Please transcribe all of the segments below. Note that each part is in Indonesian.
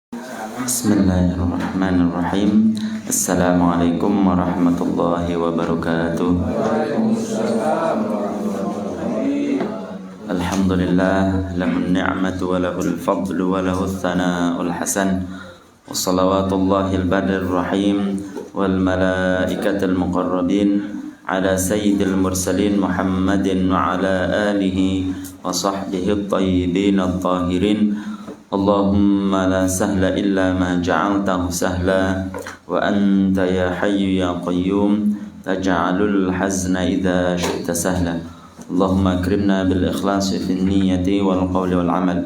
Bismillahirrahmanirrahim. Assalamualaikum warahmatullahi wabarakatuh. Alhamdulillah, lahun ni'matu wa lahul fadlu wa lahul thana'ul hasan. Wa salawatullahil badir rahim wal malaikatil muqarrabin ala sayyidil mursalin Muhammadin wa ala alihi wa sahbihi at-tayyibin at-tahirin. Allahumma la sahla illa ma ja'altahu sahla wa anta ya hayyu ya qayyum taj'alul hazna idza syi'ta sahla. Allahumma akrimna bil ikhlasi fin niyyati wal qawli wal amal.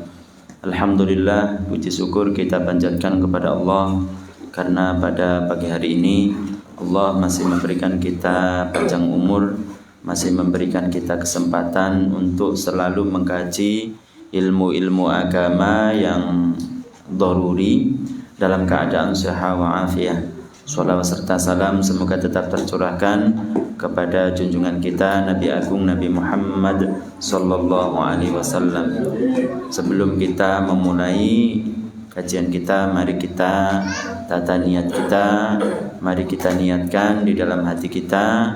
Alhamdulillah, puji syukur kita panjatkan kepada Allah karena pada pagi hari ini Allah masih memberikan kita panjang umur, masih memberikan kita kesempatan untuk selalu mengkaji ilmu-ilmu agama yang daruri dalam keadaan sehat wa afiah. Shalawat serta salam semoga tetap tercurahkan kepada junjungan kita Nabi Agung Nabi Muhammad sallallahu alaihi wasallam. Sebelum kita memulai kajian kita, mari kita tata niat kita, mari kita niatkan di dalam hati kita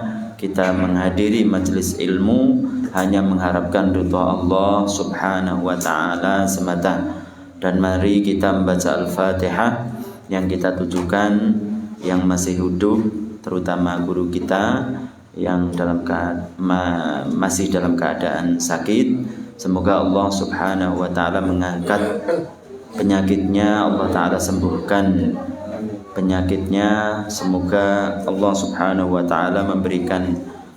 menghadiri majelis ilmu hanya mengharapkan ridha Allah subhanahu wa ta'ala semata. Dan mari kita membaca Al-Fatihah yang kita tujukan yang masih hidup, terutama guru kita yang masih dalam keadaan sakit. Semoga Allah subhanahu wa ta'ala mengangkat penyakitnya, Allah ta'ala sembuhkan penyakitnya. Semoga Allah subhanahu wa ta'ala memberikan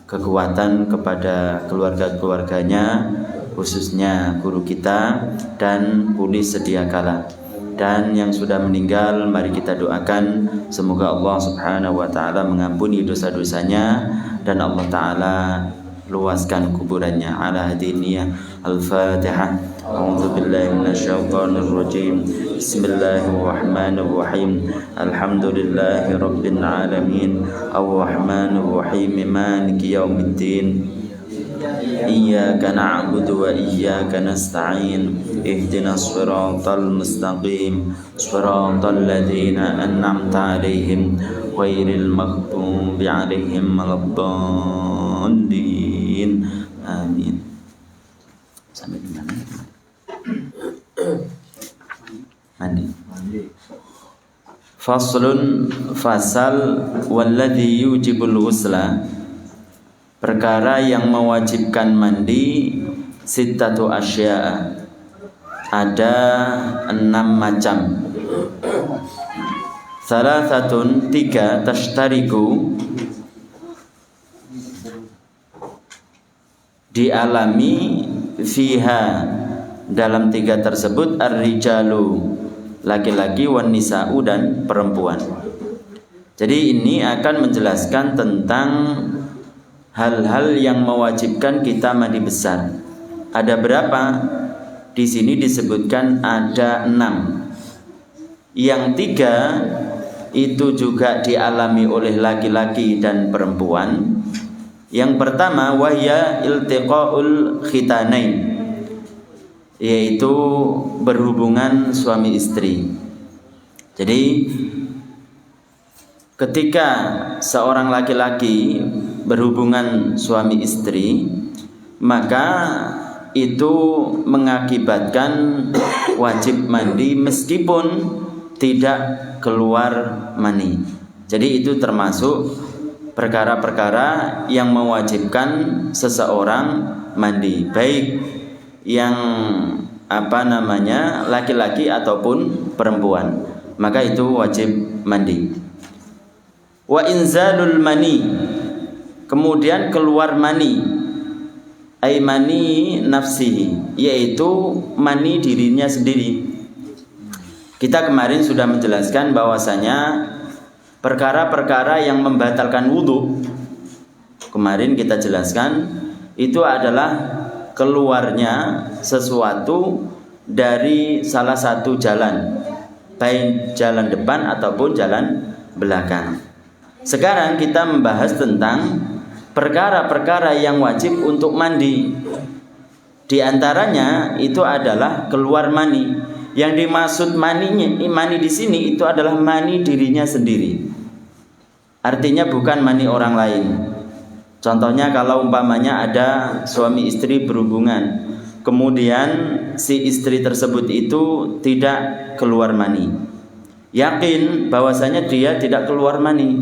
kekuatan kepada keluarga-keluarganya, khususnya guru kita, dan pulih sedia kala. Dan yang sudah meninggal mari kita doakan semoga Allah subhanahu wa ta'ala mengampuni dosa-dosanya dan Allah ta'ala luaskan kuburannya. Ala hadiniyah Al-Fatihah. A'udzu billahi minasyaitonir rajim. Bismillahirrahmanirrahim. Alhamdulillahi rabbil alamin. Ar-rahmanir rahim. Maliki yaumiddin. Iyyaka na'budu wa iyyaka nasta'in. Ihdinas siratal mustaqim. Siratal ladzina an'amta 'alaihim ghairil maghdubi 'alaihim waladdallin. Amin. Sampai di mana? Mandi. Faslun, fasal walladhi yujibul ghusla, perkara yang mewajibkan mandi. Sittatu asya'a, ada 6 macam. Salasatun, 3, tashtariku, dialami, fiha, dalam 3 tersebut, ar-rijalu, laki-laki, wan nisa'u, dan perempuan. Jadi ini akan menjelaskan tentang hal-hal yang mewajibkan kita mandi besar. Ada berapa? Di sini disebutkan ada 6. Yang 3 itu juga dialami oleh laki-laki dan perempuan. Yang pertama, wahya iltiqaul khitanain, yaitu berhubungan suami istri. Jadi ketika seorang laki-laki berhubungan suami istri, maka itu mengakibatkan wajib mandi meskipun tidak keluar mani. Jadi itu termasuk perkara-perkara yang mewajibkan seseorang mandi, baik yang laki-laki ataupun perempuan, maka itu wajib mandi. Wa inzalul mani, kemudian keluar mani, ay mani nafsihi, yaitu mani dirinya sendiri. Kita kemarin sudah menjelaskan bahwasanya perkara-perkara yang membatalkan wudhu, kemarin kita jelaskan itu adalah keluarnya sesuatu dari salah satu jalan, baik jalan depan ataupun jalan belakang. Sekarang kita membahas tentang perkara-perkara yang wajib untuk mandi. Di antaranya itu adalah keluar mani. Yang dimaksud mani di sini itu adalah mani dirinya sendiri. Artinya bukan mani orang lain. Contohnya kalau umpamanya ada suami istri berhubungan, kemudian si istri tersebut itu tidak keluar mani, yakin bahwasanya dia tidak keluar mani.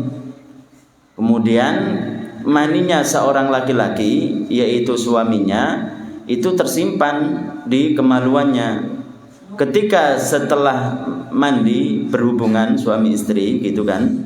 Kemudian maninya seorang laki-laki, yaitu suaminya, itu tersimpan di kemaluannya. Ketika setelah mandi berhubungan suami istri gitu kan,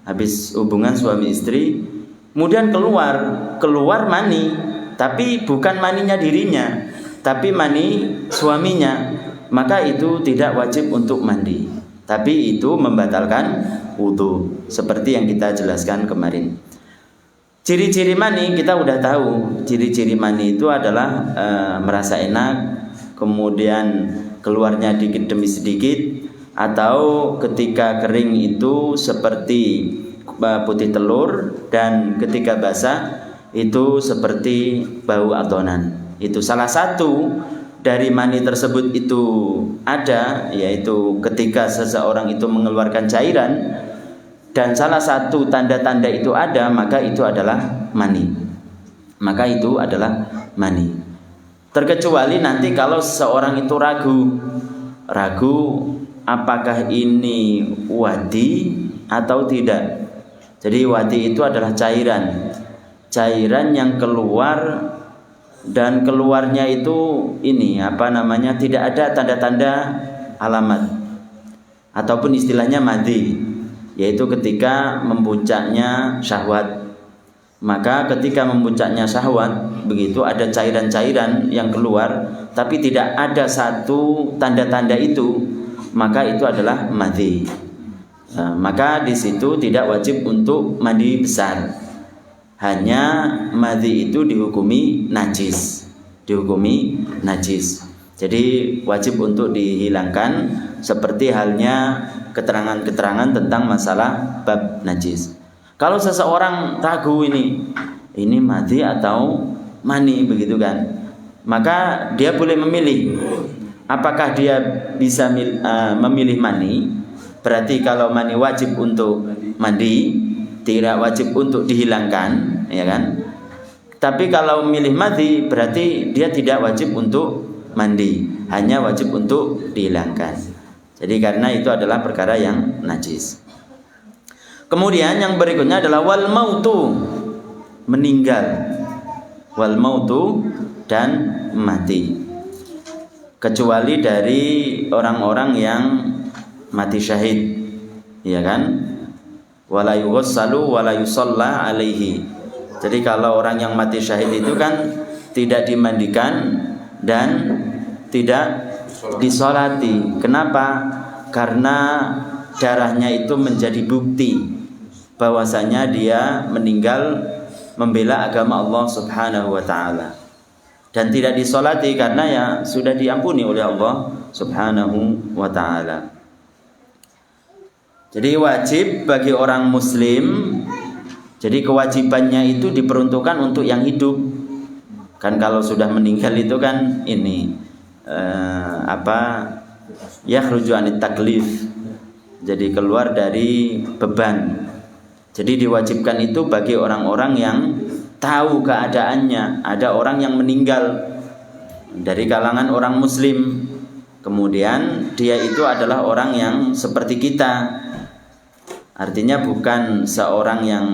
habis hubungan suami istri, kemudian keluar mani, tapi bukan maninya dirinya, tapi mani suaminya, maka itu tidak wajib untuk mandi, tapi itu membatalkan wudu, seperti yang kita jelaskan kemarin. Ciri-ciri mani kita udah tahu. Ciri-ciri mani itu adalah merasa enak, kemudian keluarnya dikit demi sedikit, atau ketika kering itu seperti putih telur, dan ketika basah itu seperti bau adonan. Itu salah satu dari mani tersebut itu ada, yaitu ketika seseorang itu mengeluarkan cairan, dan salah satu tanda-tanda itu ada, maka itu adalah mani. Maka itu adalah mani. Terkecuali nanti kalau seseorang itu ragu apakah ini wadi atau tidak. Jadi wadi itu adalah cairan yang keluar, dan keluarnya itu tidak ada tanda-tanda alamat, ataupun istilahnya madhi, yaitu ketika mempuncaknya syahwat. Maka ketika mempuncaknya syahwat, begitu ada cairan-cairan yang keluar, tapi tidak ada satu tanda-tanda itu, maka itu adalah madhi. Maka di situ tidak wajib untuk mandi besar. Hanya madhi itu dihukumi najis. Jadi wajib untuk dihilangkan, seperti halnya keterangan-keterangan tentang masalah bab najis. Kalau seseorang ragu ini madhi atau mani, begitu kan, maka dia boleh memilih. Apakah dia bisa memilih mani? Berarti kalau mani wajib untuk mandi, tidak wajib untuk dihilangkan, ya kan? Tapi kalau memilih madhi, berarti dia tidak wajib untuk mandi, hanya wajib untuk dihilangkan. Jadi karena itu adalah perkara yang najis. Kemudian yang berikutnya adalah wal mautu, meninggal. Wal mautu, dan mati. Kecuali dari orang-orang yang mati syahid, ya kan? Wala yughassalu wala yusalla alaihi. Jadi kalau orang yang mati syahid itu kan tidak dimandikan dan tidak disolati. Kenapa? Karena darahnya itu menjadi bukti bahwasanya dia meninggal membela agama Allah Subhanahu wa taala, dan tidak disolati karena ya sudah diampuni oleh Allah Subhanahu wa taala. Jadi wajib bagi orang muslim, jadi kewajibannya itu diperuntukkan untuk yang hidup. Kan kalau sudah meninggal itu kan yakhruju anit taklif, jadi keluar dari beban. Jadi diwajibkan itu bagi orang-orang yang tahu keadaannya. Ada orang yang meninggal dari kalangan orang muslim, kemudian dia itu adalah orang yang seperti kita. Artinya bukan seorang yang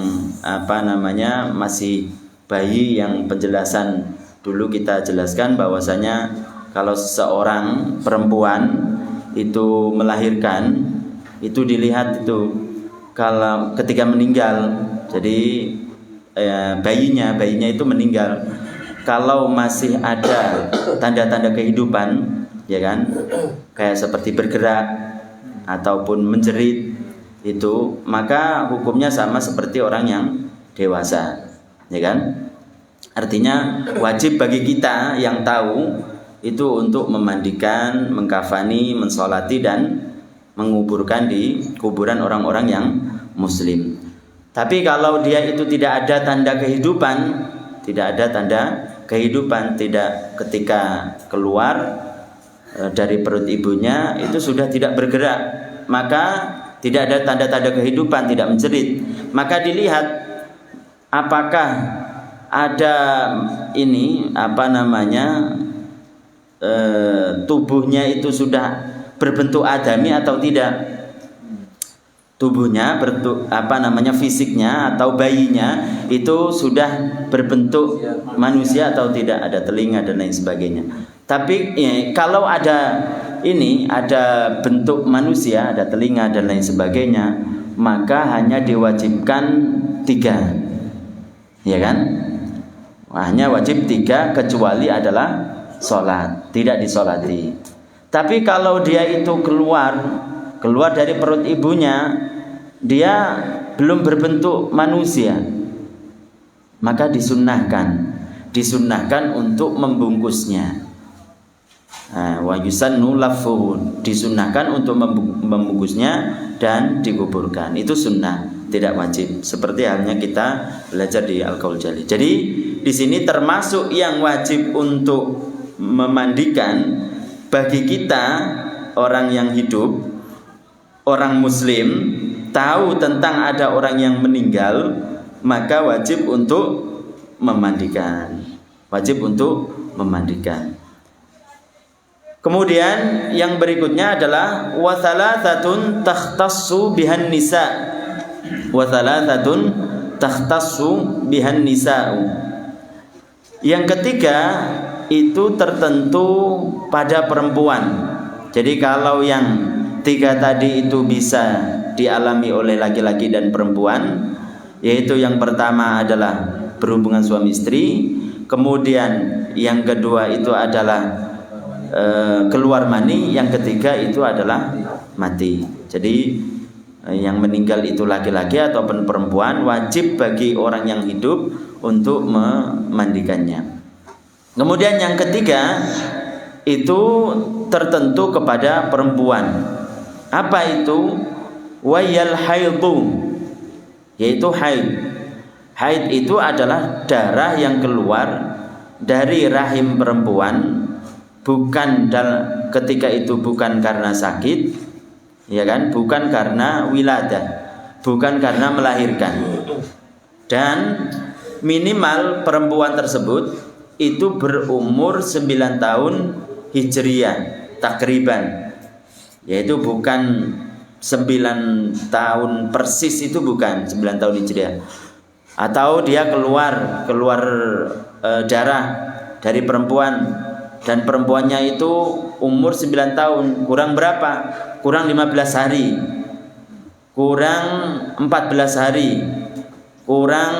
masih bayi, yang penjelasan dulu kita jelaskan bahwasanya kalau seseorang perempuan itu melahirkan, itu dilihat itu kalau ketika meninggal, jadi bayinya itu meninggal. Kalau masih ada tanda-tanda kehidupan, ya kan, kayak seperti bergerak ataupun menjerit, itu maka hukumnya sama seperti orang yang dewasa, ya kan? Artinya wajib bagi kita yang tahu itu untuk memandikan, mengkafani, mensolati, dan menguburkan di kuburan orang-orang yang muslim. Tapi kalau dia itu tidak ada tanda kehidupan, tidak ketika keluar dari perut ibunya itu sudah tidak bergerak, maka tidak ada tanda-tanda kehidupan, tidak menjerit, maka dilihat apakah ada tubuhnya itu sudah berbentuk adami atau tidak. Tubuhnya fisiknya atau bayinya itu sudah berbentuk manusia atau tidak, ada telinga dan lain sebagainya. Tapi kalau ada bentuk manusia, ada telinga dan lain sebagainya, maka hanya diwajibkan 3, ya kan? Hanya wajib 3 kecuali adalah sholat, tidak disolati. Tapi kalau dia itu keluar dari perut ibunya, dia belum berbentuk manusia, maka disunnahkan untuk membungkusnya. Wa yusannu lafuhu, disunnahkan untuk membungkusnya dan dikuburkan. Itu sunnah, tidak wajib. Seperti halnya kita belajar di Al-Qaul Jalil. Jadi di sini termasuk yang wajib untuk memandikan bagi kita orang yang hidup, orang muslim, tahu tentang ada orang yang meninggal, maka wajib untuk memandikan. Kemudian yang berikutnya adalah wa thalathatun takhtassu bihan nisa. Yang ketiga itu tertentu pada perempuan. Jadi kalau yang 3 tadi itu bisa dialami oleh laki-laki dan perempuan, yaitu yang pertama adalah berhubungan suami istri, kemudian yang kedua itu adalah keluar mani, yang ketiga itu adalah mati. Jadi yang meninggal itu laki-laki ataupun perempuan, wajib bagi orang yang hidup untuk memandikannya. Kemudian yang ketiga itu tertentu kepada perempuan. Apa itu? Wayal haidu, yaitu haid. Haid itu adalah darah yang keluar dari rahim perempuan, ketika itu bukan karena sakit, ya kan? Bukan karena wiladah, bukan karena melahirkan. Dan minimal perempuan tersebut itu berumur 9 tahun Hijriyah takriban, yaitu bukan 9 tahun persis, itu bukan 9 tahun Hijriah. Atau dia keluar darah dari perempuan, dan perempuannya itu umur 9 tahun, kurang berapa? Kurang 15 hari, kurang 14 hari, kurang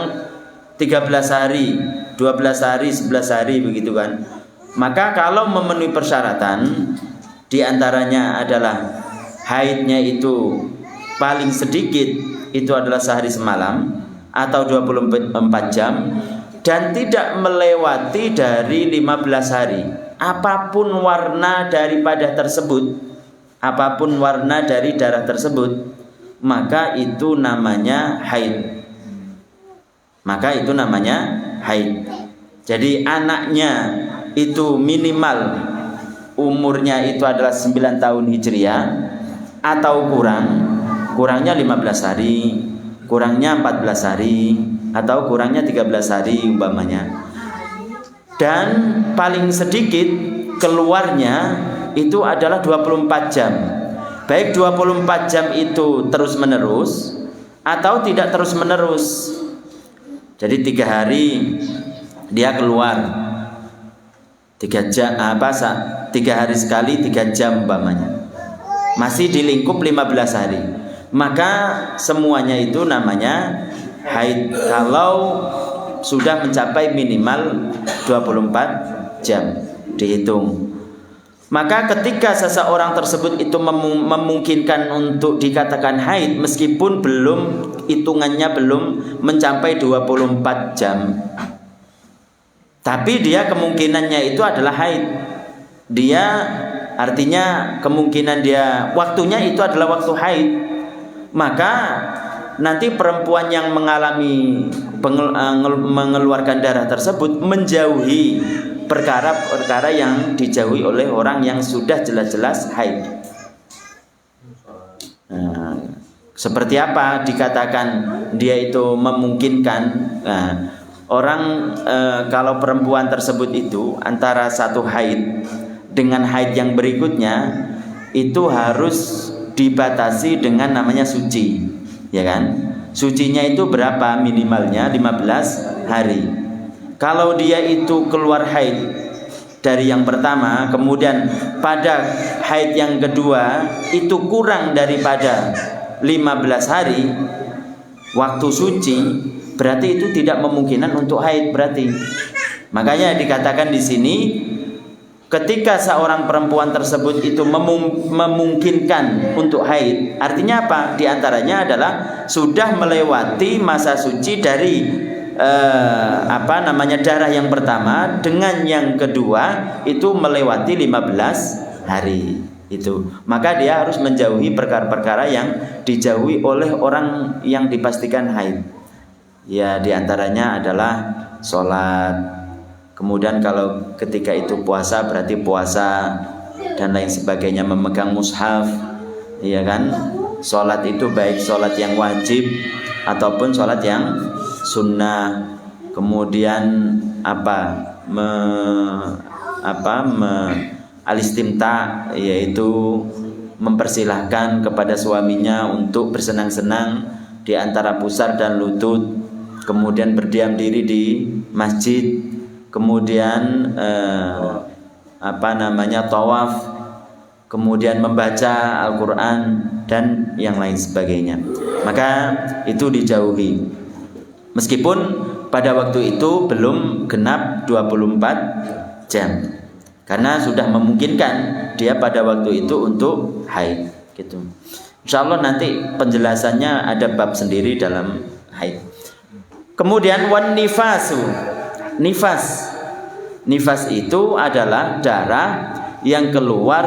13 hari, 12 hari, 11 hari, begitu kan. Maka kalau memenuhi persyaratan, diantaranya adalah haidnya itu paling sedikit itu adalah sehari semalam atau 24 jam, dan tidak melewati dari 15 hari. Apapun warna daripada tersebut, apapun warna dari darah tersebut, maka itu namanya haid. Jadi anaknya itu minimal umurnya itu adalah 9 tahun Hijriah atau kurangnya 15 hari, kurangnya 14 hari, atau kurangnya 13 hari umpamanya. Dan paling sedikit keluarnya itu adalah 24 jam. Baik 24 jam itu terus menerus atau tidak terus menerus. Jadi 3 hari dia keluar 3 jam, 3 hari sekali 3 jam umpamanya, masih di lingkup 15 hari, maka semuanya itu namanya haid kalau sudah mencapai minimal 24 jam dihitung. Maka ketika seseorang tersebut itu memungkinkan untuk dikatakan haid, meskipun hitungannya belum mencapai 24 jam, tapi dia kemungkinannya itu adalah haid. Dia artinya kemungkinan dia waktunya itu adalah waktu haid. Maka nanti perempuan yang mengalami mengeluarkan darah tersebut menjauhi perkara-perkara yang dijauhi oleh orang yang sudah jelas-jelas haid. Seperti apa dikatakan dia itu memungkinkan? Orang kalau perempuan tersebut itu antara satu haid dengan haid yang berikutnya itu harus dibatasi dengan namanya suci, ya kan? Sucinya itu berapa? Minimalnya 15 hari. Kalau dia itu keluar haid dari yang pertama, kemudian pada haid yang kedua itu kurang daripada 15 hari waktu suci, berarti itu tidak memungkinkan untuk haid berarti. Makanya dikatakan di sini ketika seorang perempuan tersebut itu memungkinkan untuk haid, artinya apa? Di antaranya adalah sudah melewati masa suci dari darah yang pertama dengan yang kedua itu melewati 15 hari itu. Maka dia harus menjauhi perkara-perkara yang dijauhi oleh orang yang dipastikan haid. Ya, di antaranya adalah sholat. Kemudian kalau ketika itu puasa berarti puasa dan lain sebagainya, memegang mushaf, ya kan? Sholat itu baik sholat yang wajib ataupun sholat yang sunnah. Kemudian alistimta, yaitu mempersilahkan kepada suaminya untuk bersenang-senang di antara pusar dan lutut. Kemudian berdiam diri di masjid. Kemudian tawaf, kemudian membaca Al-Quran dan yang lain sebagainya. Maka itu dijauhi. Meskipun pada waktu itu belum genap 24 jam. Karena sudah memungkinkan dia pada waktu itu untuk haid gitu. Insyaallah nanti penjelasannya ada bab sendiri dalam haid. Kemudian wan nifasu. Nifas itu adalah darah yang keluar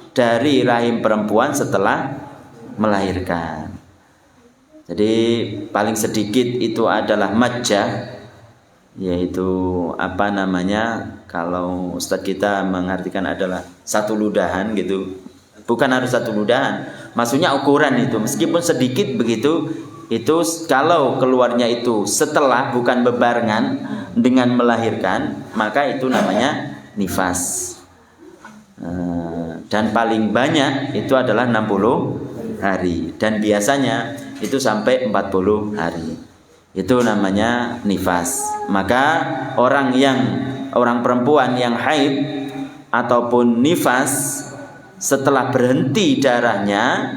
dari rahim perempuan setelah melahirkan. Jadi paling sedikit itu adalah majjah, yaitu kalau Ustadz kita mengartikan adalah satu ludahan gitu. Bukan harus satu ludahan, maksudnya ukuran itu meskipun sedikit begitu. Itu kalau keluarnya itu setelah, bukan bebarengan dengan melahirkan, maka itu namanya nifas. Dan paling banyak itu adalah 60 hari dan biasanya itu sampai 40 hari. Itu namanya nifas. Maka orang perempuan yang haid ataupun nifas setelah berhenti darahnya,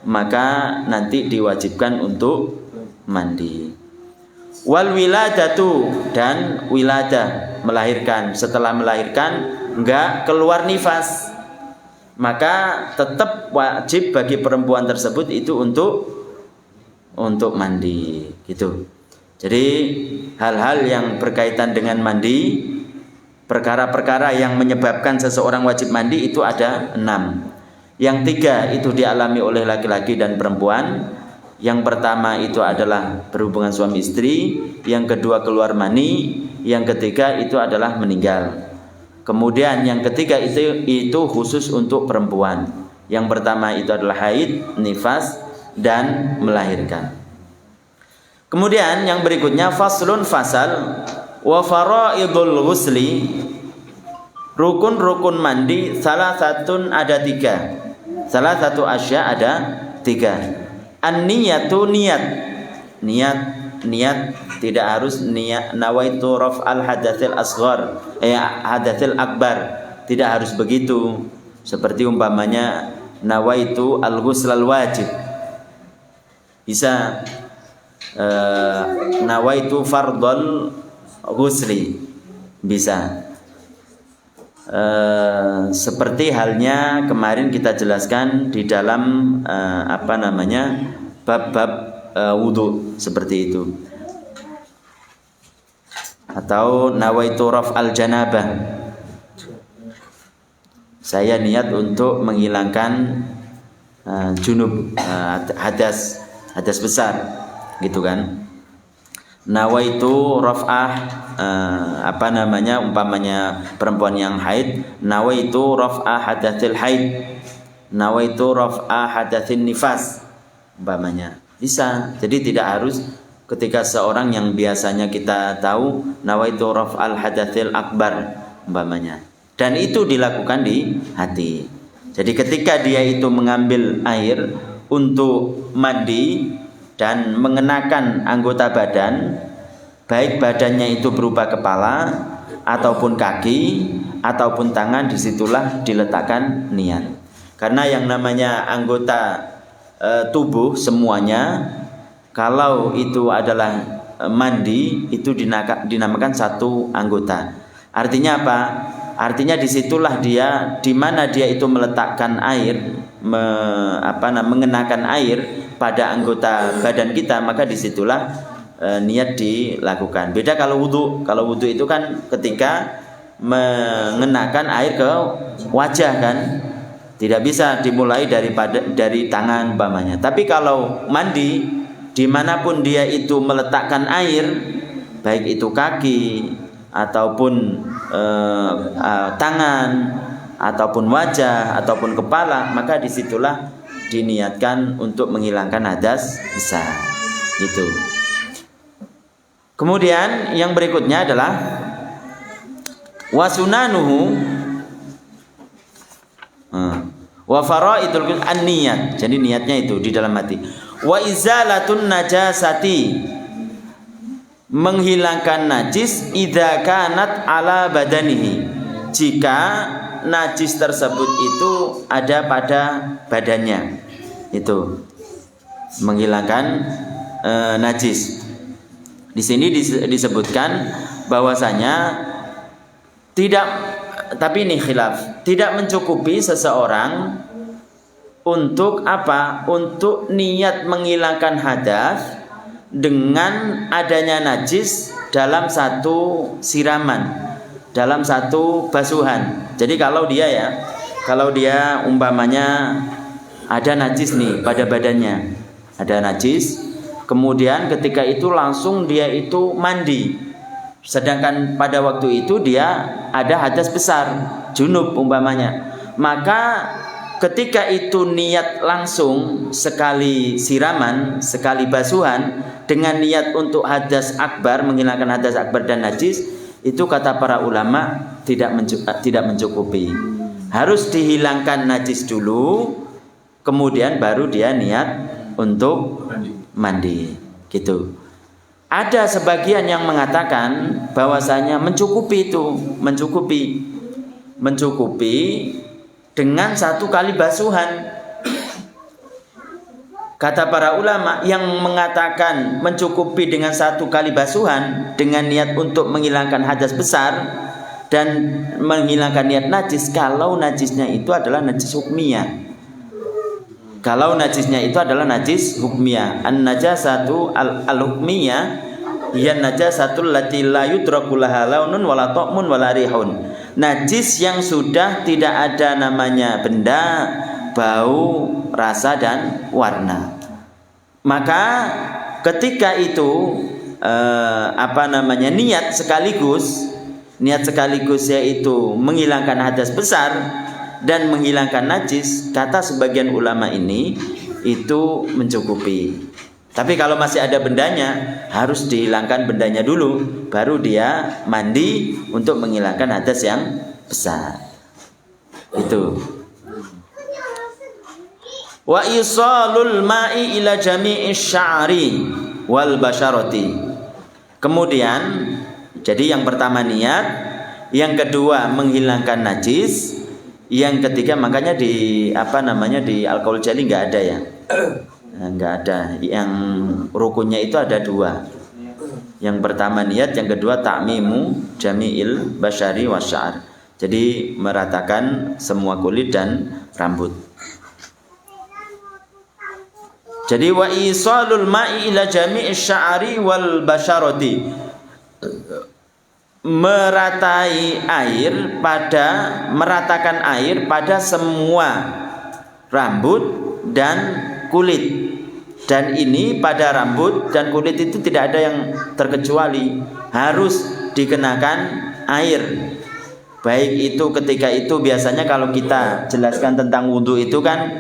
maka nanti diwajibkan untuk mandi. Wal wiladatu, dan wiladah, melahirkan. Setelah melahirkan enggak keluar nifas, maka tetap wajib bagi perempuan tersebut itu untuk mandi gitu. Jadi hal-hal yang berkaitan dengan mandi, perkara-perkara yang menyebabkan seseorang wajib mandi itu ada 6. Yang 3 itu dialami oleh laki-laki dan perempuan. Yang pertama itu adalah berhubungan suami istri. Yang kedua keluar mani. Yang ketiga itu adalah meninggal. Kemudian yang ketiga itu khusus untuk perempuan. Yang pertama itu adalah haid, nifas, dan melahirkan. Kemudian yang berikutnya faslun fasal wa faraidul ghusli. Rukun-rukun mandi salah satu ada 3. Salah satu asya ada 3. An-niyatu, niat tidak harus niat nawaitu raf'al hadatsil asghar, hadatsil akbar, tidak harus begitu. Seperti umpamanya nawaitu al-ghusl al-wajib. Bisa nawaitu fardhal ghusli, bisa. Seperti halnya kemarin kita jelaskan di dalam bab-bab wudu seperti itu. Atau nawaitu raf'al janabah, saya niat untuk menghilangkan junub, hadas hadas besar, gitu kan. Nawaitu raf'ah umpamanya perempuan yang haid, nawaitu raf'ah hadatsil haid, nawaitu raf'ah hadatsin nifas, umpamanya. Bisa. Jadi tidak harus ketika seorang yang biasanya kita tahu nawaitu raf'al hadatsil akbar, umpamanya. Dan itu dilakukan di hati. Jadi ketika dia itu mengambil air untuk mandi dan mengenakan anggota badan, baik badannya itu berupa kepala ataupun kaki ataupun tangan, disitulah diletakkan niat. Karena yang namanya anggota tubuh semuanya, kalau itu adalah mandi, itu dinamakan satu anggota. Artinya apa? Artinya disitulah dia, di mana dia itu meletakkan air, mengenakan air pada anggota badan kita, maka disitulah niat dilakukan. Beda kalau wudu. Kalau wudu itu kan ketika mengenakan air ke wajah kan, tidak bisa dimulai dari tangan umpamanya. Tapi kalau mandi, dimanapun dia itu meletakkan air, baik itu kaki ataupun tangan ataupun wajah ataupun kepala, maka disitulah diniatkan untuk menghilangkan hadas besar. Itu. Kemudian yang berikutnya adalah wasunanuhu wa faraidul an-niyat. Jadi niatnya itu di dalam hati. Wa izalatun najasati, menghilangkan najis idza kanat ala badanihi, jika najis tersebut itu ada pada badannya. Itu menghilangkan najis. Di sini disebutkan bahwasanya tidak, tapi ini khilaf, tidak mencukupi seseorang untuk apa? Untuk niat menghilangkan hadas dengan adanya najis dalam satu siraman, dalam satu basuhan. Jadi kalau dia umpamanya ada najis nih pada badannya, ada najis, kemudian ketika itu langsung dia itu mandi, sedangkan pada waktu itu dia ada hadas besar, junub umpamanya, maka ketika itu niat langsung sekali siraman, sekali basuhan dengan niat untuk hadas akbar, menghilangkan hadas akbar dan najis, itu kata para ulama tidak mencukupi. Harus dihilangkan najis dulu, kemudian baru dia niat untuk mandi. Gitu. Ada sebagian yang mengatakan bahwasanya mencukupi dengan satu kali basuhan. Kata para ulama yang mengatakan mencukupi dengan satu kali basuhan dengan niat untuk menghilangkan hadas besar dan menghilangkan niat najis, kalau najisnya itu adalah najis hukmiyah. Kalau najisnya itu adalah najis hukmiyah. An-najasatu al-hukmiyah hiya najasatul lati la yudraku laha launun wala ta'mun wala rihun. Najis yang sudah tidak ada namanya benda, bau, rasa dan warna. Maka ketika itu niat sekaligus yaitu menghilangkan hadas besar dan menghilangkan najis, kata sebagian ulama ini itu mencukupi. Tapi kalau masih ada bendanya, harus dihilangkan bendanya dulu, baru dia mandi untuk menghilangkan hadas yang besar. Itu. Wa isalul ma'i ila jami'i sya'ri wal basharati. Kemudian, jadi yang pertama niat, yang kedua menghilangkan najis, yang ketiga makanya di alkohol jali nggak ada ya. Nggak ada. Yang rukunnya itu ada dua. Yang pertama niat, yang kedua ta'mimu jami'il basyari wasya'ar. Jadi meratakan semua kulit dan rambut. Jadi wa isalul ma'i ila jami'i sya'ari wal basyarati, meratakan air pada semua rambut dan kulit. Dan ini pada rambut dan kulit itu tidak ada yang terkecuali, harus dikenakan air. Baik itu ketika itu biasanya kalau kita jelaskan tentang wudhu itu kan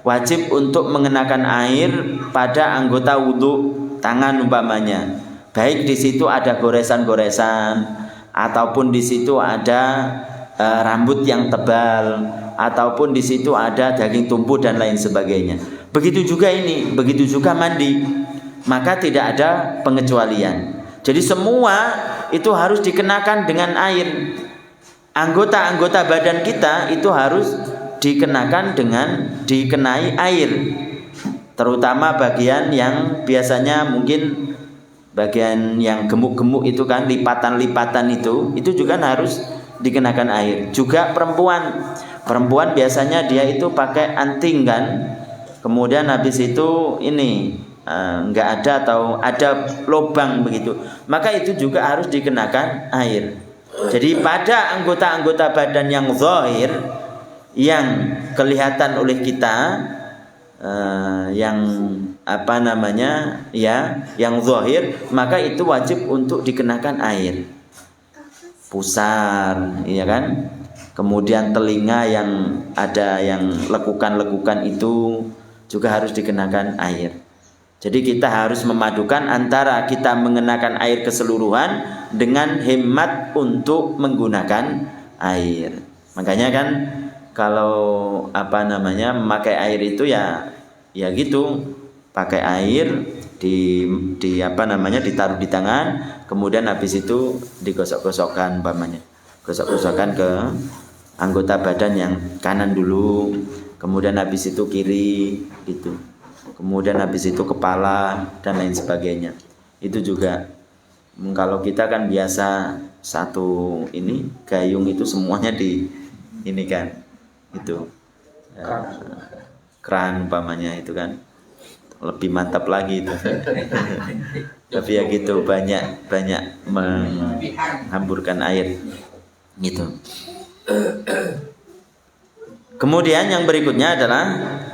wajib untuk mengenakan air pada anggota wudhu, tangan umpamanya. Baik di situ ada goresan-goresan ataupun di situ ada rambut yang tebal ataupun di situ ada daging tumbuh dan lain sebagainya. Begitu juga ini, begitu juga mandi, maka tidak ada pengecualian. Jadi semua itu harus dikenakan dengan air. Anggota-anggota badan kita itu harus dikenakan dengan dikenai air. Terutama bagian yang biasanya mungkin bagian yang gemuk-gemuk itu kan, lipatan-lipatan itu juga harus dikenakan air. Juga perempuan biasanya dia itu pakai anting kan. Kemudian habis itu ini enggak ada atau ada lubang begitu, maka itu juga harus dikenakan air. Jadi pada anggota-anggota badan yang zahir, yang kelihatan oleh kita, yang apa namanya ya, yang zahir, maka itu wajib untuk dikenakan air. Pusar, ya kan? Kemudian telinga yang ada yang lekukan-lekukan itu juga harus dikenakan air. Jadi kita harus memadukan antara kita mengenakan air keseluruhan dengan hemat untuk menggunakan air. Makanya kan kalau apa namanya memakai air itu ya gitu, pakai air di apa namanya ditaruh di tangan, kemudian habis itu digosok-gosokkan umpamanya. Gosok-gosokkan ke anggota badan yang kanan dulu, kemudian habis itu kiri gitu, kemudian habis itu kepala dan lain sebagainya. Itu juga kalau kita kan biasa satu ini gayung itu semuanya di ini kan itu keran umpamanya itu kan lebih mantap lagi itu. Tapi ya gitu, banyak menghamburkan air gitu. Kemudian yang berikutnya adalah,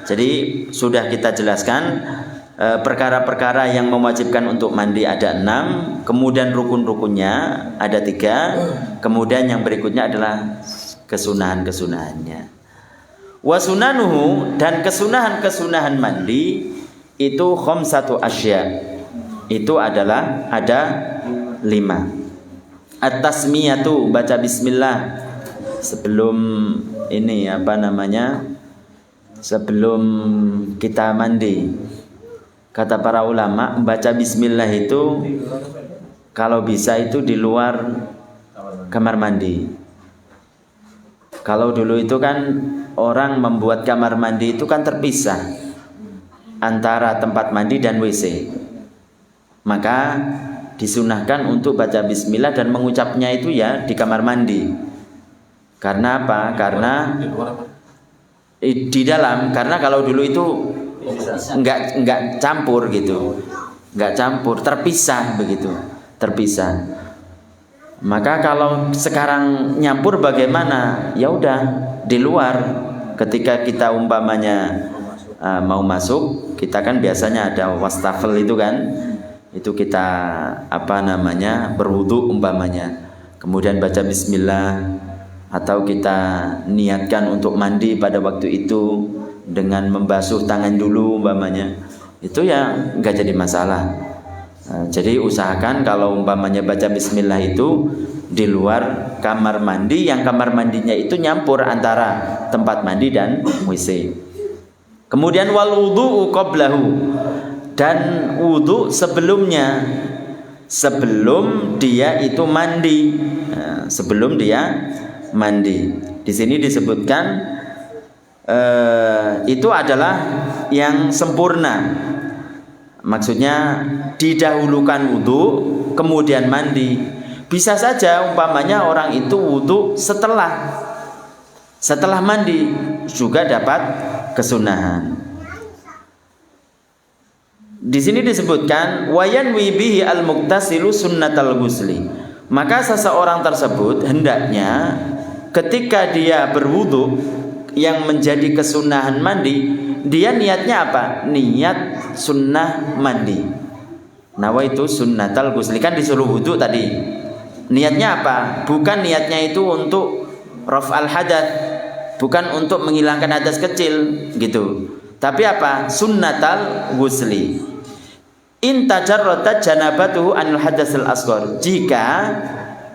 jadi sudah kita jelaskan perkara-perkara yang mewajibkan untuk mandi ada 6, kemudian rukun-rukunnya ada 3, kemudian yang berikutnya adalah kesunahan-kesunahannya. Wasunanuhu, dan kesunahan-kesunahan mandi itu khamsatu asya, itu adalah ada 5. At-tasmiyatu, baca bismillah sebelum ini apa namanya, sebelum kita mandi. Kata para ulama, membaca bismillah itu kalau bisa itu di luar kamar mandi. Kalau dulu itu kan orang membuat kamar mandi itu kan terpisah antara tempat mandi dan WC. Maka disunahkan untuk baca bismillah dan mengucapnya itu ya di kamar mandi. Karena apa? Karena di dalam, karena kalau dulu itu enggak campur gitu, enggak campur, terpisah begitu, terpisah. Maka kalau sekarang nyampur bagaimana? Ya udah di luar. Ketika kita umpamanya mau masuk, kita kan biasanya ada wastafel itu kan, itu kita apa namanya berwudu umpamanya, kemudian baca bismillah, atau kita niatkan untuk mandi pada waktu itu dengan membasuh tangan dulu umpamanya, itu ya nggak jadi masalah. Jadi usahakan kalau umpamanya baca bismillah itu di luar kamar mandi, yang kamar mandinya itu nyampur antara tempat mandi dan WC. Kemudian wal wudu'u qablahu, dan wudu sebelumnya, sebelum dia itu mandi, sebelum dia mandi. Di sini disebutkan itu adalah yang sempurna. Maksudnya didahulukan wudu kemudian mandi. Bisa saja umpamanya orang itu wudu setelah mandi juga dapat kesunahan. Di sini disebutkan wayanwi bihi al-muktasilu sunnatal ghusli. Maka seseorang tersebut hendaknya ketika dia berwudu yang menjadi kesunahan mandi, dia niatnya apa? Niat sunnah mandi. Nawaitu sunnatal ghusli, kan disuruh wudu tadi. Niatnya apa? Bukan niatnya itu untuk raf'al hadath, bukan untuk menghilangkan hadas kecil gitu. Tapi apa? Sunnatal ghusli. In tajarradat janabatuhu anil hadatsil asghar. Jika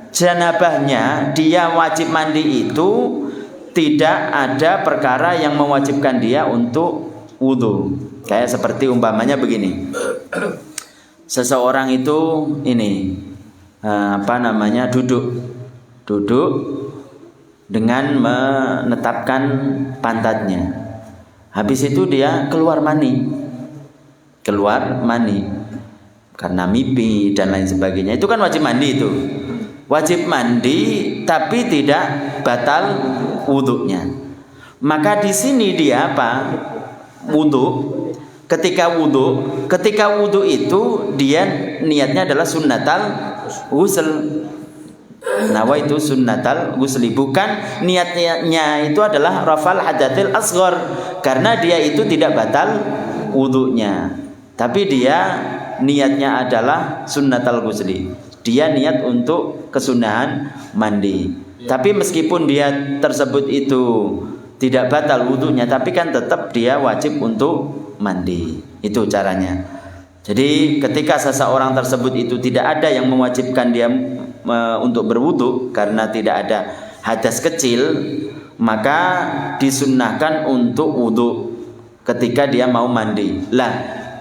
janabahnya dia wajib mandi itu tidak ada perkara yang mewajibkan dia untuk wudu. Kayak seperti umpamanya begini. Seseorang itu duduk dengan menetapkan pantatnya. Habis itu dia keluar mani karena mimpi dan lain sebagainya. Itu kan wajib mandi itu. Wajib mandi tapi tidak batal wudunya. Maka di sini dia apa? Wudu. Ketika wudu itu dia niatnya adalah sunnatal ghusl. Nawaitu sunnatal ghusli, bukan niatnya itu adalah rafal hadatsil asghar, karena dia itu tidak batal wudunya. Tapi dia niatnya adalah sunnatal ghusli. Dia niat untuk kesunahan mandi. Tapi meskipun dia tersebut itu tidak batal wudunya, tapi kan tetap dia wajib untuk mandi. Itu caranya. Jadi ketika seseorang tersebut itu tidak ada yang mewajibkan dia untuk berwudu karena tidak ada hadas kecil, maka disunnahkan untuk wudu ketika dia mau mandi. Lah,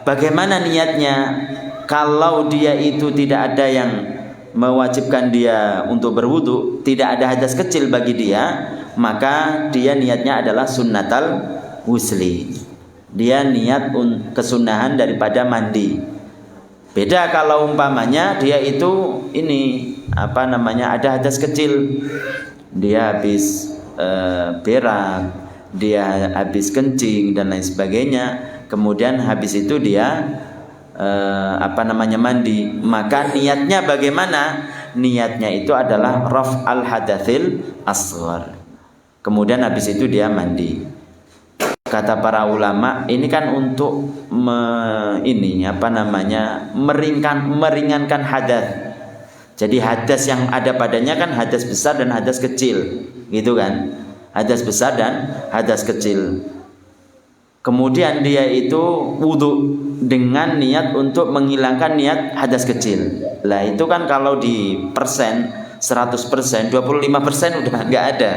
bagaimana niatnya? Kalau dia itu tidak ada yang mewajibkan dia untuk berwudu, tidak ada hadas kecil bagi dia, maka dia niatnya adalah sunnatal ghusli. Dia niat kesunahan daripada mandi. Beda kalau umpamanya dia itu ada hadas kecil. Dia habis berak, dia habis kencing dan lain sebagainya. Kemudian habis itu dia mandi. Maka niatnya bagaimana? Niatnya itu adalah raf'al hadatsil asghar. Kemudian habis itu dia mandi. Kata para ulama, ini kan untuk meringankan hadas. Jadi hadas yang ada padanya kan hadas besar dan hadas kecil, gitu kan? Hadas besar dan hadas kecil. Kemudian dia itu wudu dengan niat untuk menghilangkan niat hadas kecil. Lah itu kan kalau di persen 100%, 25% udah nggak ada.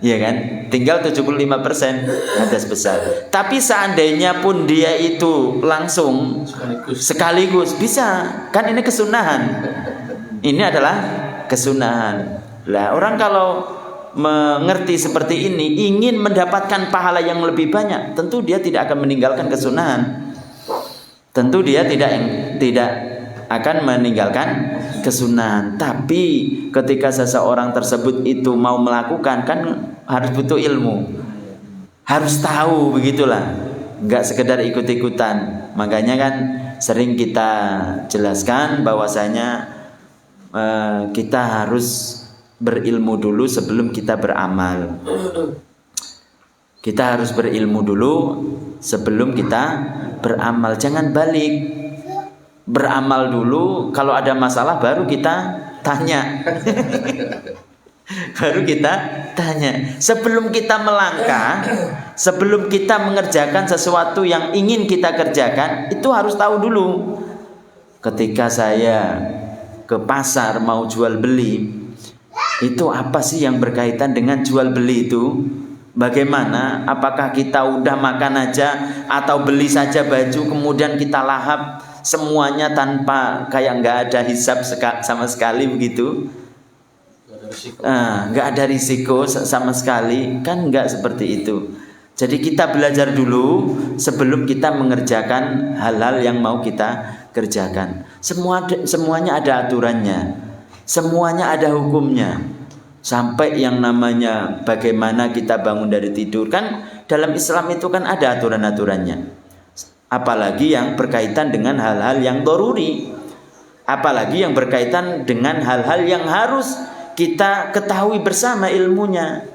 Iya kan? Tinggal 75% hadas besar. Tapi seandainya pun dia itu langsung sekaligus bisa, kan ini kesunahan. Ini adalah kesunahan. Lah orang kalau mengerti seperti ini, ingin mendapatkan pahala yang lebih banyak, tentu dia tidak akan meninggalkan kesunahan. Tentu dia tidak akan meninggalkan kesunahan. Tapi ketika seseorang tersebut itu mau melakukan, kan harus butuh ilmu, harus tahu, begitulah. Enggak sekedar ikut-ikutan. Makanya kan sering kita jelaskan bahwasanya kita harus berilmu dulu sebelum kita beramal. Kita harus berilmu dulu sebelum kita beramal. Jangan balik. Beramal dulu, kalau ada masalah baru kita tanya. Baru kita tanya. Sebelum kita melangkah, sebelum kita mengerjakan sesuatu yang ingin kita kerjakan, itu harus tahu dulu. Ketika saya ke pasar mau jual beli, itu apa sih yang berkaitan dengan jual beli itu? Bagaimana? Apakah kita udah makan aja atau beli saja baju kemudian kita lahap semuanya tanpa kayak nggak ada hisab sama sekali begitu? Nggak ada risiko sama sekali, kan nggak seperti itu. Jadi kita belajar dulu sebelum kita mengerjakan hal-hal yang mau kita kerjakan. Semuanya ada aturannya, semuanya ada hukumnya. Sampai yang namanya bagaimana kita bangun dari tidur, kan dalam Islam itu kan ada aturan-aturannya. Apalagi yang berkaitan dengan hal-hal yang daruri, apalagi yang berkaitan dengan hal-hal yang harus kita ketahui bersama ilmunya,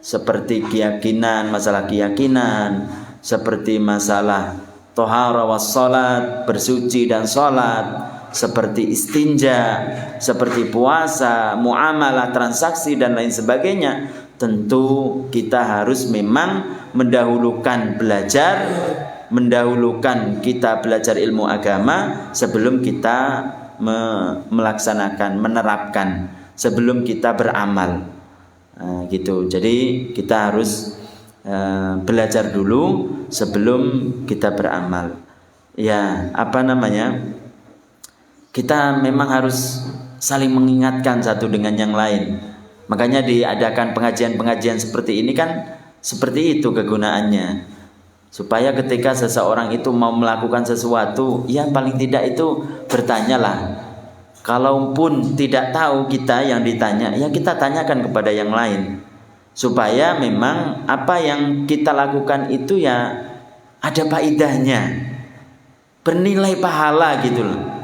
seperti keyakinan, masalah keyakinan, seperti masalah thaharah was salat, bersuci dan salat, seperti istinja, seperti puasa, muamalah, transaksi dan lain sebagainya, tentu kita harus memang mendahulukan kita belajar ilmu agama sebelum kita melaksanakan, menerapkan, sebelum kita beramal. Gitu. Jadi kita harus belajar dulu sebelum kita beramal. Ya, kita memang harus saling mengingatkan satu dengan yang lain. Makanya diadakan pengajian-pengajian seperti ini kan seperti itu kegunaannya. Supaya ketika seseorang itu mau melakukan sesuatu, ya paling tidak itu bertanyalah. Kalaupun tidak tahu kita yang ditanya, ya kita tanyakan kepada yang lain. Supaya memang apa yang kita lakukan itu ya ada faedahnya, bernilai pahala gitu loh.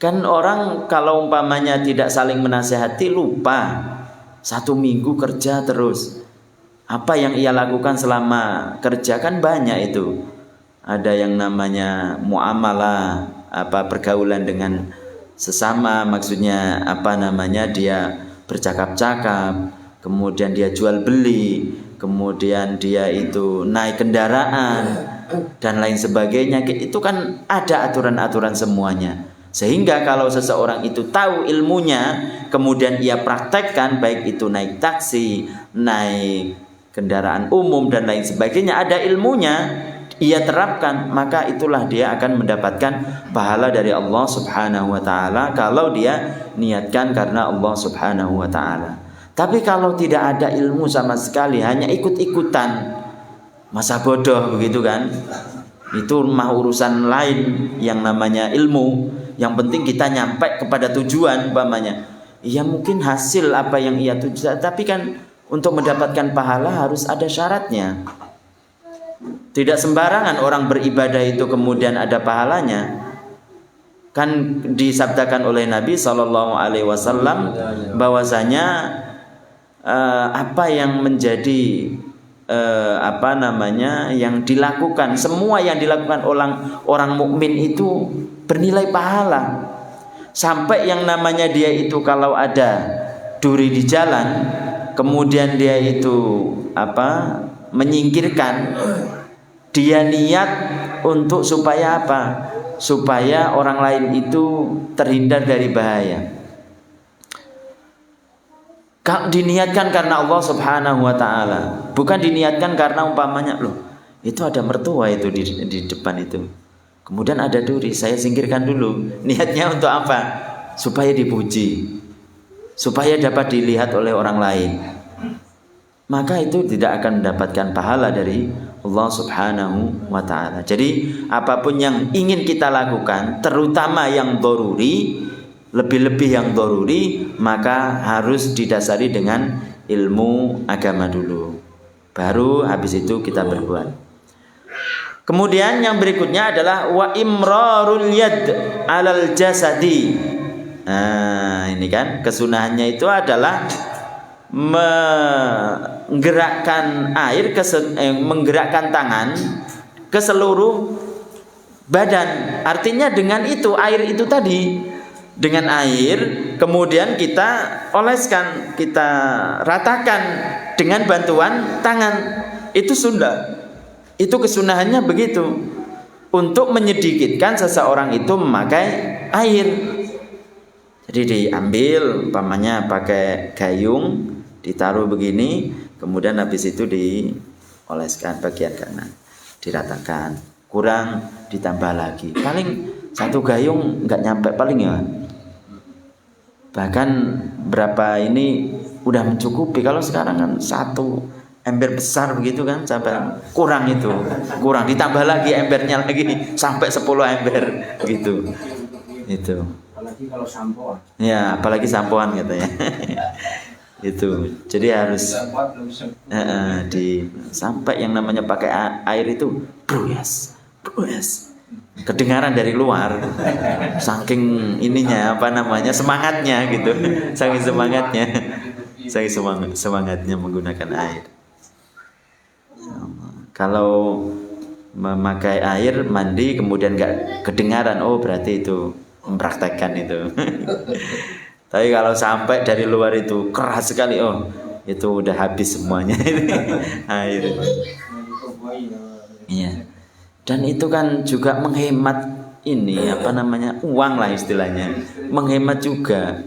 Kan orang kalau umpamanya tidak saling menasehati lupa. 1 minggu kerja terus. Apa yang ia lakukan selama kerja kan banyak itu. Ada yang namanya muamalah, pergaulan dengan sesama, maksudnya dia bercakap-cakap, kemudian dia jual beli, kemudian dia itu naik kendaraan dan lain sebagainya. Itu kan ada aturan-aturan semuanya. Sehingga kalau seseorang itu tahu ilmunya, kemudian ia praktekkan, baik itu naik taksi, naik kendaraan umum dan lain sebagainya, ada ilmunya, ia terapkan, maka itulah dia akan mendapatkan pahala dari Allah Subhanahu wa taala kalau dia niatkan karena Allah Subhanahu wa taala. Tapi kalau tidak ada ilmu sama sekali, hanya ikut-ikutan, masa bodoh begitu kan, itu mah urusan lain yang namanya ilmu. Yang penting kita nyampe kepada tujuan umpamanya. Ya mungkin hasil apa yang ia tuju, tapi kan untuk mendapatkan pahala harus ada syaratnya. Tidak sembarangan orang beribadah itu kemudian ada pahalanya. Kan disabdakan oleh Nabi SAW bahwasanya apa yang menjadi yang dilakukan, semua yang dilakukan orang mukmin itu bernilai pahala. Sampai yang namanya dia itu kalau ada duri di jalan, kemudian dia itu menyingkirkan, dia niat untuk supaya supaya orang lain itu terhindar dari bahaya. Diniatkan karena Allah Subhanahu wa taala, bukan diniatkan karena umpamanya itu ada mertua itu di depan itu, kemudian ada duri, saya singkirkan dulu. Niatnya untuk apa? Supaya dipuji, supaya dapat dilihat oleh orang lain. Maka itu tidak akan mendapatkan pahala dari Allah Subhanahu wa ta'ala. Jadi apapun yang ingin kita lakukan, terutama yang doruri, lebih-lebih yang doruri, maka harus didasari dengan ilmu agama dulu, baru habis itu kita berbuat. Kemudian yang berikutnya adalah wa imrarul yad alal jasadi. Nah ini kan kesunahannya itu adalah menggerakkan menggerakkan tangan ke seluruh badan. Artinya dengan itu, air itu tadi, dengan air kemudian kita oleskan, kita ratakan dengan bantuan tangan. Itu sunnah. Itu kesunahannya begitu, untuk menyedikitkan seseorang itu memakai air. Jadi diambil umpamanya pakai gayung, ditaruh begini, kemudian habis itu dioleskan bagian kanan, diratakan, kurang ditambah lagi. Paling 1 gayung nggak nyampe paling ya. Bahkan berapa ini udah mencukupi. Kalau sekarang kan 1 ember besar begitu kan, sampai kurang ditambah lagi embernya lagi sampai 10 ember gitu. Itu. Apalagi kalau sampoan. Ya, apalagi sampoan katanya. Itu. Jadi harus sampai yang namanya pakai air itu bruyas. Kedengaran dari luar. Saking ininya semangatnya gitu. Saking semangatnya menggunakan air. Kalau memakai air mandi kemudian nggak kedengaran, oh berarti itu mempraktekkan itu. Tapi kalau sampai dari luar itu keras sekali, oh itu udah habis semuanya air. Iya. Dan itu kan juga menghemat ini apa namanya, uang lah istilahnya, menghemat juga.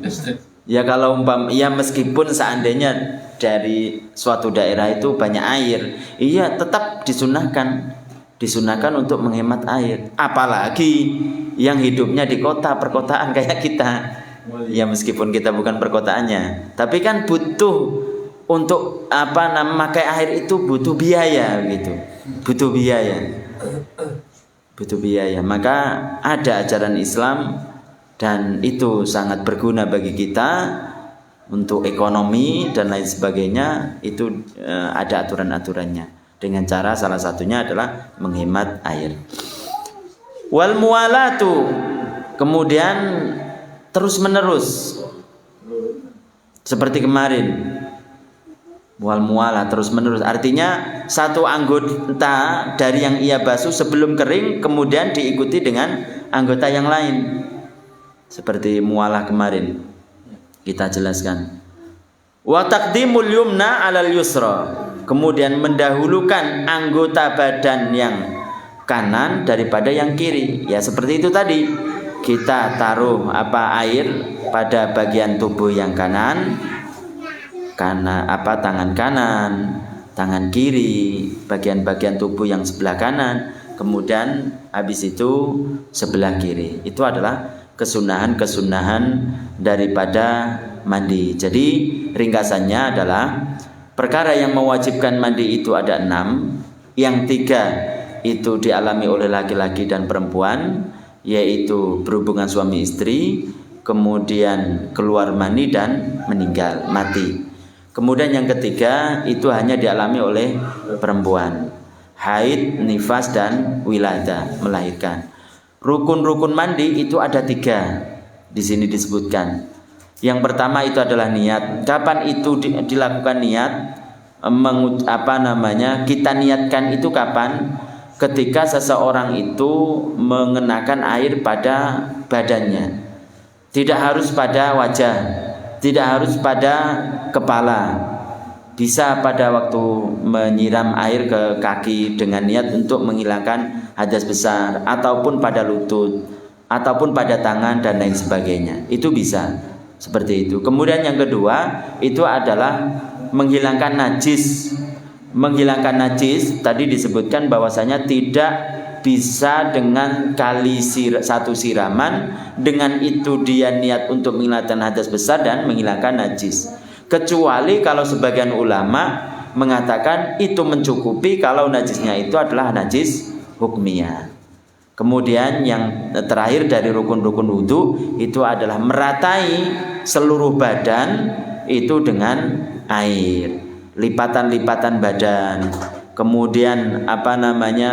Ya kalau ya meskipun seandainya dari suatu daerah itu banyak air, iya tetap disunahkan untuk menghemat air. Apalagi yang hidupnya di kota perkotaan kayak kita. Ya meskipun kita bukan perkotaannya, tapi kan butuh untuk memakai air itu butuh biaya gitu. Butuh biaya. Maka ada ajaran Islam dan itu sangat berguna bagi kita untuk ekonomi dan lain sebagainya. Itu ada aturan-aturannya. Dengan cara salah satunya adalah menghemat air. Wal muwalatu, kemudian terus menerus seperti kemarin. Wal muwala, terus menerus, artinya satu anggota dari yang ia basuh sebelum kering kemudian diikuti dengan anggota yang lain, seperti muwalah kemarin kita jelaskan. Wa taqdimul yumna 'alal yusra, kemudian mendahulukan anggota badan yang kanan daripada yang kiri. Ya seperti itu tadi, kita taruh air pada bagian tubuh yang kanan, tangan kanan, tangan kiri, bagian-bagian tubuh yang sebelah kanan, kemudian habis itu sebelah kiri. Itu adalah kesunahan-kesunahan daripada mandi. Jadi ringkasannya adalah perkara yang mewajibkan mandi itu ada 6. Yang 3 itu dialami oleh laki-laki dan perempuan, yaitu berhubungan suami istri, kemudian keluar mani dan meninggal, mati. Kemudian yang 3 itu hanya dialami oleh perempuan, haid, nifas dan wilada, melahirkan. Rukun-rukun mandi itu ada 3 di sini disebutkan. Yang pertama itu adalah niat. Kapan itu dilakukan niat? Kita niatkan itu kapan? Ketika seseorang itu mengenakan air pada badannya. Tidak harus pada wajah, tidak harus pada kepala, bisa pada waktu menyiram air ke kaki dengan niat untuk menghilangkan hadas besar, ataupun pada lutut, ataupun pada tangan dan lain sebagainya. Itu bisa seperti itu. Kemudian yang kedua itu adalah menghilangkan najis. Menghilangkan najis tadi disebutkan bahwasanya tidak bisa dengan satu siraman, dengan itu dia niat untuk menghilangkan hadas besar dan menghilangkan najis. Kecuali kalau sebagian ulama mengatakan itu mencukupi kalau najisnya itu adalah najis hukmiyah. Kemudian yang terakhir dari rukun-rukun wudu itu adalah meratai seluruh badan itu dengan air, lipatan-lipatan badan. Kemudian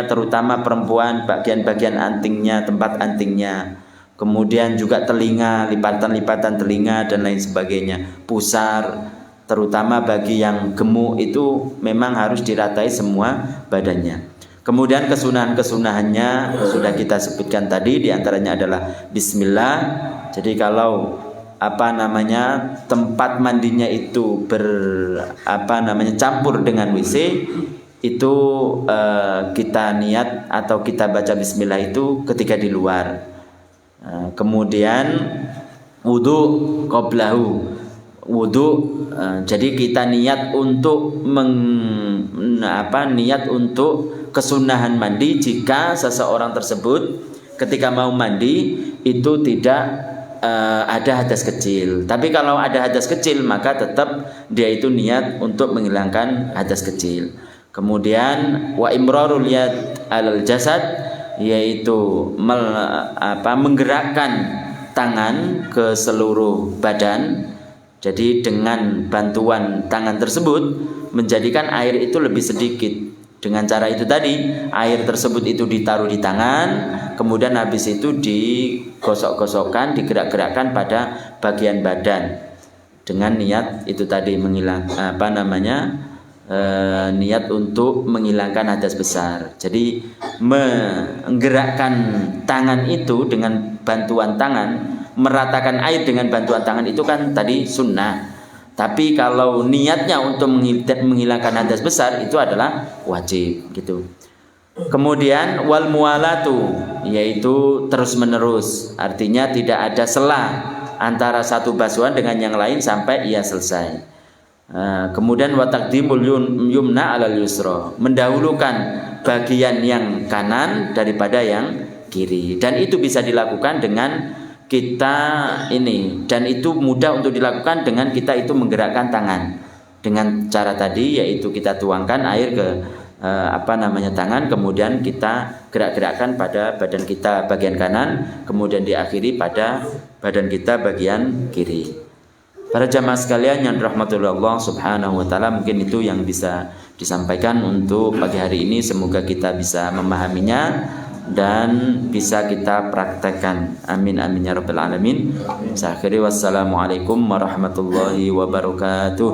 terutama perempuan bagian-bagian antingnya, tempat antingnya. Kemudian juga telinga, lipatan-lipatan telinga dan lain sebagainya. Pusar, terutama bagi yang gemuk itu memang harus diratai semua badannya. Kemudian kesunahan-kesunahannya sudah kita sebutkan tadi, diantaranya adalah bismillah. Jadi kalau tempat mandinya itu campur dengan WC, itu kita niat atau kita baca bismillah itu ketika di luar. Kemudian wudu qablahu, jadi kita niat untuk niat untuk kesunahan mandi jika seseorang tersebut ketika mau mandi itu tidak ada hadas kecil. Tapi kalau ada hadas kecil maka tetap dia itu niat untuk menghilangkan hadas kecil. Kemudian wa imrarul yad alal jasad, yaitu menggerakkan tangan ke seluruh badan. Jadi dengan bantuan tangan tersebut menjadikan air itu lebih sedikit. Dengan cara itu tadi, air tersebut itu ditaruh di tangan, kemudian habis itu digosok-gosokkan, digerak-gerakkan pada bagian badan dengan niat itu tadi niat untuk menghilangkan hadas besar. Jadi menggerakkan tangan itu dengan bantuan tangan, meratakan air dengan bantuan tangan itu kan tadi sunnah. Tapi kalau niatnya untuk menghilangkan hadas besar itu adalah wajib gitu. Kemudian wal mualatu, yaitu terus menerus, artinya tidak ada sela antara satu basuhan dengan yang lain sampai ia selesai. Kemudian wa taqdimul yumna alal yusra, mendahulukan bagian yang kanan daripada yang kiri, dan itu bisa dilakukan dengan kita ini, dan itu mudah untuk dilakukan dengan kita itu menggerakkan tangan dengan cara tadi, yaitu kita tuangkan air ke tangan, kemudian kita gerak-gerakkan pada badan kita bagian kanan, kemudian diakhiri pada badan kita bagian kiri. Para jamaah sekalian yang dirahmati Allah Subhanahu wa taala, mungkin itu yang bisa disampaikan untuk pagi hari ini. Semoga kita bisa memahaminya dan bisa kita praktekkan. Amin amin ya rabbal alamin. Saya akhiri, wassalamualaikum warahmatullahi wabarakatuh.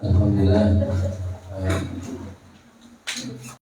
Alhamdulillah.